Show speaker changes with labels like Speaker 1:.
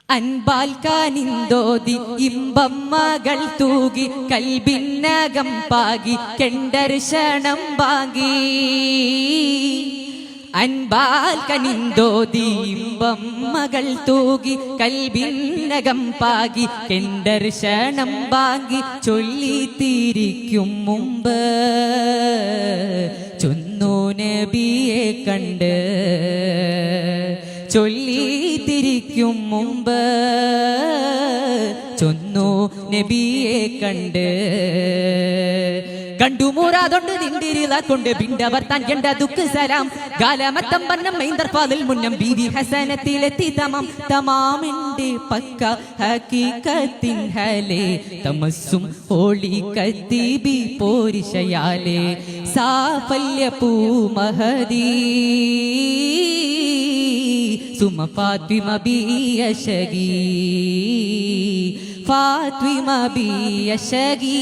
Speaker 1: അൻപാൽ കാനിന്തോതി ഇമ്പം മകൾ തൂകി കൽബിന്നകം പാകി കെണ്ടർശണം വാങ്ങി അൻപാൽ കനിന്തോതി ഇമ്പം മകൾ തൂകി കൽബിന്നകം പാകി കെണ്ടർശണം വാങ്ങി ചൊല്ലിത്തിരിക്കും മുമ്പ് ചൊന്നു നബിയെ കണ്ട് ചൊല്ലിത്തിരിക്കും മുമ്പ് ചൊന്നു നബിയെ കണ്ട് കണ്ടു മൂറാതൊണ്ട് നിണ്ടിരില കൊണ്ട് ബിണ്ടവർ താൻ കണ്ട ദുഃഖ സലാം ഗാലമത്തം വന്നം മൈന്ദർഫാദിൽ മുന്നം ബീവി ഹസനത്തിലെത്തി തമാം തമാമിന്റെ പക്ക ഹക്കീകത്തിൻ ഹലേ തമസ്സും ഹോളി കത്തീബി പോരിശയാലേ സാഫല്യ പൂ മഹദീ സുമ ഫാത്തിമ ബിയശഗി ഫാത്തിമ ബിയശഗി